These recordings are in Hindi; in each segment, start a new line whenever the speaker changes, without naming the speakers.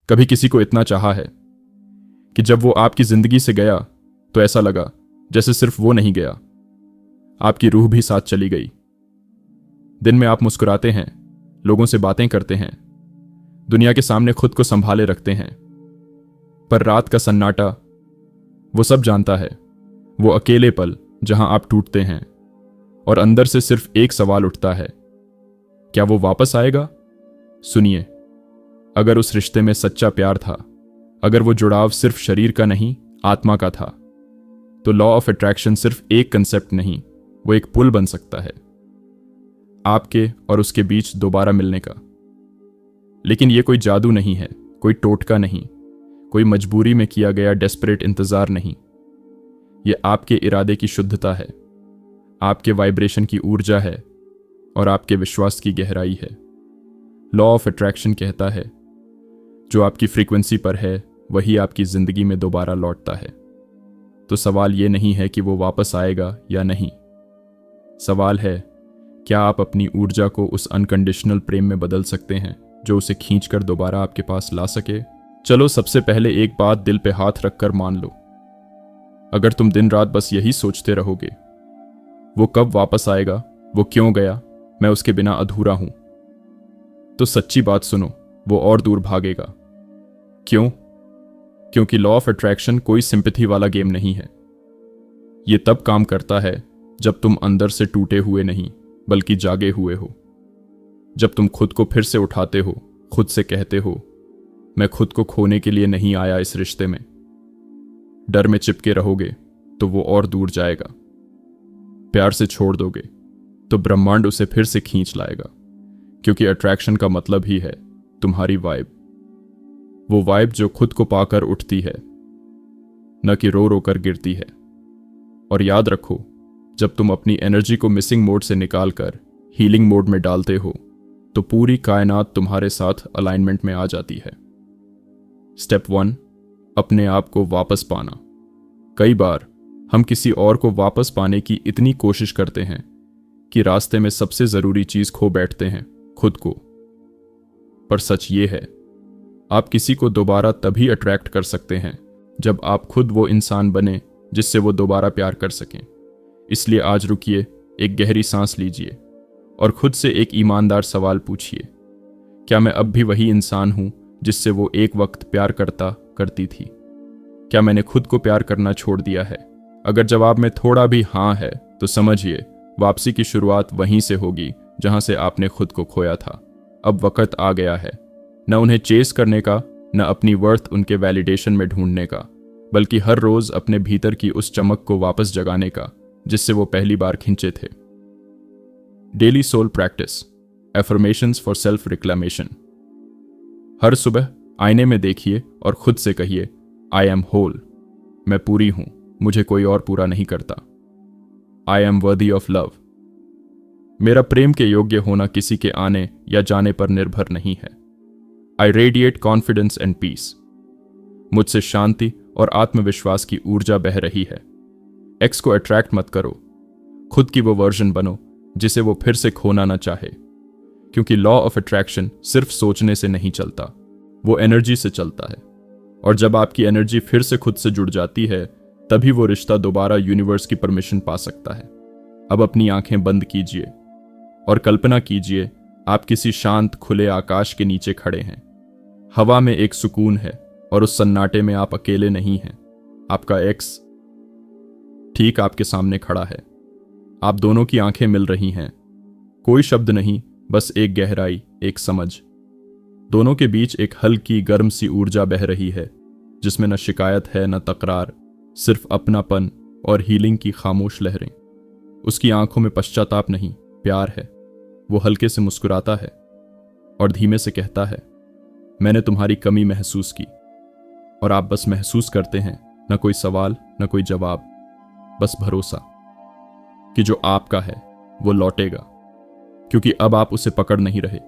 कभी किसी को इतना चाहा है कि जब वो आपकी जिंदगी से गया तो ऐसा लगा जैसे सिर्फ वो नहीं गया, आपकी रूह भी साथ चली गई। दिन में आप मुस्कुराते हैं, लोगों से बातें करते हैं, दुनिया के सामने खुद को संभाले रखते हैं, पर रात का सन्नाटा वो सब जानता है। वो अकेले पल जहां आप टूटते हैं और अंदर से सिर्फ एक सवाल उठता है, क्या वो वापस आएगा? सुनिए, अगर उस रिश्ते में सच्चा प्यार था, अगर वो जुड़ाव सिर्फ शरीर का नहीं आत्मा का था, तो लॉ ऑफ अट्रैक्शन सिर्फ एक कंसेप्ट नहीं, वो एक पुल बन सकता है आपके और उसके बीच दोबारा मिलने का। लेकिन ये कोई जादू नहीं है, कोई टोटका नहीं, कोई मजबूरी में किया गया डेस्परेट इंतजार नहीं। ये आपके इरादे की शुद्धता है, आपके वाइब्रेशन की ऊर्जा है और आपके विश्वास की गहराई है। लॉ ऑफ अट्रैक्शन कहता है, जो आपकी फ्रीक्वेंसी पर है वही आपकी जिंदगी में दोबारा लौटता है। तो सवाल ये नहीं है कि वो वापस आएगा या नहीं, सवाल है क्या आप अपनी ऊर्जा को उस अनकंडीशनल प्रेम में बदल सकते हैं जो उसे खींचकर दोबारा आपके पास ला सके। चलो सबसे पहले एक बात दिल पे हाथ रखकर मान लो, अगर तुम दिन रात बस यही सोचते रहोगे, वो कब वापस आएगा, वो क्यों गया, मैं उसके बिना अधूरा हूं, तो सच्ची बात सुनो, वो और दूर भागेगा। क्यों? क्योंकि लॉ ऑफ अट्रैक्शन कोई सिंपैथी वाला गेम नहीं है। ये तब काम करता है जब तुम अंदर से टूटे हुए नहीं बल्कि जागे हुए हो, जब तुम खुद को फिर से उठाते हो, खुद से कहते हो, मैं खुद को खोने के लिए नहीं आया इस रिश्ते में। डर में चिपके रहोगे तो वो और दूर जाएगा, प्यार से छोड़ दोगे तो ब्रह्मांड उसे फिर से खींच लाएगा, क्योंकि अट्रैक्शन का मतलब ही है तुम्हारी वाइब, वो वाइब जो खुद को पाकर उठती है, न कि रो रो कर गिरती है। और याद रखो, जब तुम अपनी एनर्जी को मिसिंग मोड से निकालकर हीलिंग मोड में डालते हो तो पूरी कायनात तुम्हारे साथ अलाइनमेंट में आ जाती है। स्टेप 1, अपने आप को वापस पाना। कई बार हम किसी और को वापस पाने की इतनी कोशिश करते हैं कि रास्ते में सबसे जरूरी चीज खो बैठते हैं, खुद को। पर सच ये है, आप किसी को दोबारा तभी अट्रैक्ट कर सकते हैं जब आप खुद वो इंसान बने जिससे वो दोबारा प्यार कर सकें। इसलिए आज रुकिए, एक गहरी सांस लीजिए और खुद से एक ईमानदार सवाल पूछिए, क्या मैं अब भी वही इंसान हूं जिससे वो एक वक्त प्यार करती थी? क्या मैंने खुद को प्यार करना छोड़ दिया है? अगर जवाब में थोड़ा भी हाँ है तो समझिए वापसी की शुरुआत वहीं से होगी जहां से आपने खुद को खोया था। अब वक्त आ गया है, न उन्हें चेस करने का, न अपनी वर्थ उनके वैलिडेशन में ढूंढने का, बल्कि हर रोज अपने भीतर की उस चमक को वापस जगाने का जिससे वो पहली बार खिंचे थे। Daily soul practice, affirmations for self reclamation. हर सुबह आईने में देखिए और खुद से कहिए, आई एम होल, मैं पूरी हूं, मुझे कोई और पूरा नहीं करता। I am worthy of love, मेरा प्रेम के योग्य होना किसी के आने या जाने पर निर्भर नहीं है। I radiate confidence and peace, मुझसे शांति और आत्मविश्वास की ऊर्जा बह रही है। एक्स को अट्रैक्ट मत करो, खुद की वो वर्जन बनो जिसे वो फिर से खोना ना चाहे, क्योंकि लॉ ऑफ अट्रैक्शन सिर्फ सोचने से नहीं चलता, वो एनर्जी से चलता है। और जब आपकी एनर्जी फिर से खुद से जुड़ जाती है तभी वो रिश्ता दोबारा यूनिवर्स की परमिशन पा सकता है। अब अपनी आंखें बंद कीजिए और कल्पना कीजिए आप किसी शांत खुले आकाश के नीचे खड़े हैं। हवा में एक सुकून है और उस सन्नाटे में आप अकेले नहीं हैं। आपका एक्स ठीक आपके सामने खड़ा है, आप दोनों की आंखें मिल रही हैं, कोई शब्द नहीं, बस एक गहराई, एक समझ। दोनों के बीच एक हल्की गर्म सी ऊर्जा बह रही है जिसमें न शिकायत है न तकरार, सिर्फ अपनापन और हीलिंग की खामोश लहरें। उसकी आंखों में पश्चाताप नहीं, प्यार है। वो हल्के से मुस्कुराता है और धीमे से कहता है, मैंने तुम्हारी कमी महसूस की। और आप बस महसूस करते हैं, न कोई सवाल न कोई जवाब, बस भरोसा कि जो आपका है वो लौटेगा, क्योंकि अब आप उसे पकड़ नहीं रहे,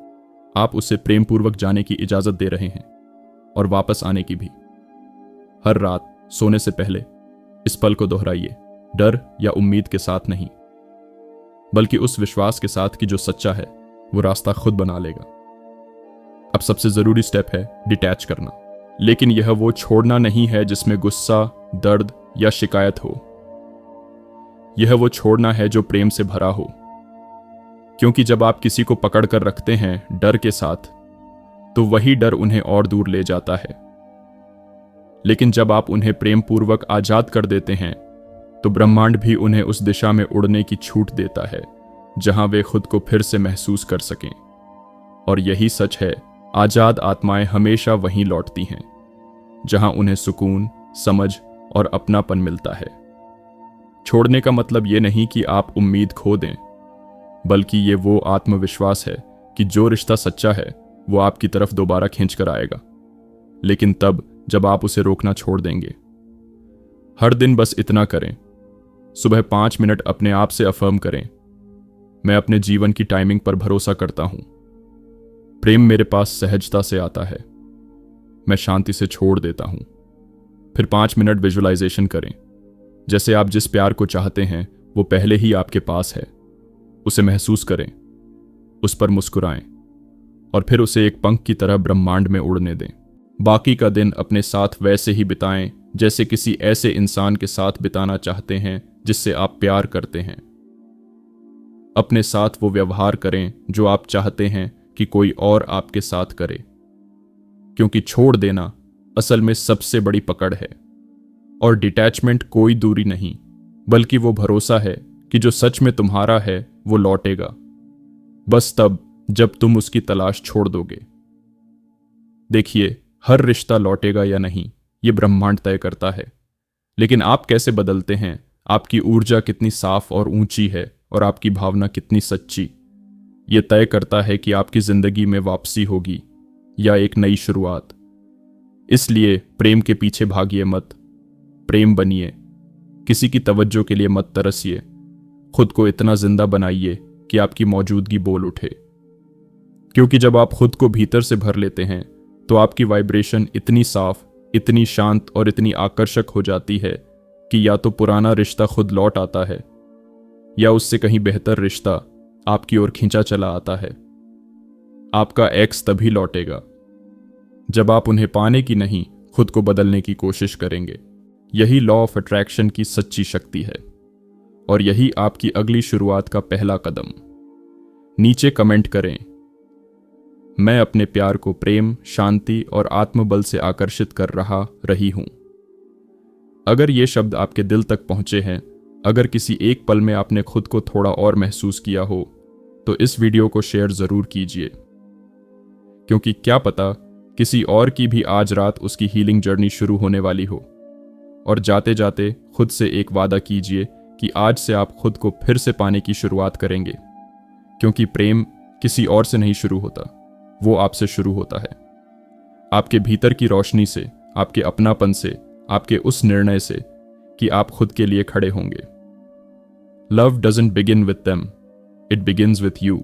आप उसे प्रेम पूर्वक जाने की इजाजत दे रहे हैं और वापस आने की भी। हर रात सोने से पहले इस पल को दोहराइए, डर या उम्मीद के साथ नहीं, बल्कि उस विश्वास के साथ कि जो सच्चा है वो रास्ता खुद बना लेगा। अब सबसे जरूरी स्टेप है डिटैच करना। लेकिन यह वो छोड़ना नहीं है जिसमें गुस्सा, दर्द या शिकायत हो। यह वो छोड़ना है जो प्रेम से भरा हो। क्योंकि जब आप किसी को पकड़ कर रखते हैं डर के साथ, तो वही डर उन्हें और दूर ले जाता है। लेकिन जब आप उन्हें प्रेम पूर्वक आजाद कर देते हैं, तो ब्रह्मांड भी उन्हें उस दिशा में उड़ने की छूट देता है जहां वे खुद को फिर से महसूस कर सकें। और यही सच है, आजाद आत्माएं हमेशा वहीं लौटती हैं जहां उन्हें सुकून, समझ और अपनापन मिलता है। छोड़ने का मतलब ये नहीं कि आप उम्मीद खो दें, बल्कि ये वो आत्मविश्वास है कि जो रिश्ता सच्चा है वो आपकी तरफ दोबारा खींच कर आएगा, लेकिन तब जब आप उसे रोकना छोड़ देंगे। हर दिन बस इतना करें, सुबह 5 मिनट अपने आप से अफर्म करें, मैं अपने जीवन की टाइमिंग पर भरोसा करता हूं। प्रेम मेरे पास सहजता से आता है, मैं शांति से छोड़ देता हूं। फिर 5 मिनट विजुअलाइजेशन करें, जैसे आप जिस प्यार को चाहते हैं वो पहले ही आपके पास है। उसे महसूस करें, उस पर मुस्कुराएं और फिर उसे एक पंख की तरह ब्रह्मांड में उड़ने दें। बाकी का दिन अपने साथ वैसे ही बिताएं जैसे किसी ऐसे इंसान के साथ बिताना चाहते हैं जिससे आप प्यार करते हैं। अपने साथ वो व्यवहार करें जो आप चाहते हैं कि कोई और आपके साथ करे, क्योंकि छोड़ देना असल में सबसे बड़ी पकड़ है। और डिटैचमेंट कोई दूरी नहीं, बल्कि वो भरोसा है कि जो सच में तुम्हारा है वो लौटेगा, बस तब जब तुम उसकी तलाश छोड़ दोगे। देखिए, हर रिश्ता लौटेगा या नहीं ये ब्रह्मांड तय करता है, लेकिन आप कैसे बदलते हैं, आपकी ऊर्जा कितनी साफ और ऊंची है और आपकी भावना कितनी सच्ची, ये तय करता है कि आपकी जिंदगी में वापसी होगी या एक नई शुरुआत। इसलिए प्रेम के पीछे भागिए मत, प्रेम बनिए। किसी की तवज्जो के लिए मत तरसिए, खुद को इतना जिंदा बनाइए कि आपकी मौजूदगी बोल उठे। क्योंकि जब आप खुद को भीतर से भर लेते हैं तो आपकी वाइब्रेशन इतनी साफ, इतनी शांत और इतनी आकर्षक हो जाती है कि या तो पुराना रिश्ता खुद लौट आता है या उससे कहीं बेहतर रिश्ता आपकी ओर खींचा चला आता है। आपका एक्स तभी लौटेगा जब आप उन्हें पाने की नहीं, खुद को बदलने की कोशिश करेंगे। यही लॉ ऑफ अट्रैक्शन की सच्ची शक्ति है और यही आपकी अगली शुरुआत का पहला कदम। नीचे कमेंट करें, मैं अपने प्यार को प्रेम, शांति और आत्मबल से आकर्षित कर रही हूं। अगर ये शब्द आपके दिल तक पहुंचे हैं, अगर किसी एक पल में आपने खुद को थोड़ा और महसूस किया हो, तो इस वीडियो को शेयर जरूर कीजिए, क्योंकि क्या पता किसी और की भी आज रात उसकी हीलिंग जर्नी शुरू होने वाली हो। और जाते जाते खुद से एक वादा कीजिए कि आज से आप खुद को फिर से पाने की शुरुआत करेंगे, क्योंकि प्रेम किसी और से नहीं शुरू होता, वो आपसे शुरू होता है। आपके भीतर की रोशनी से, आपके अपनापन से, आपके उस निर्णय से कि आप खुद के लिए खड़े होंगे। Love doesn't begin with them, it begins with you.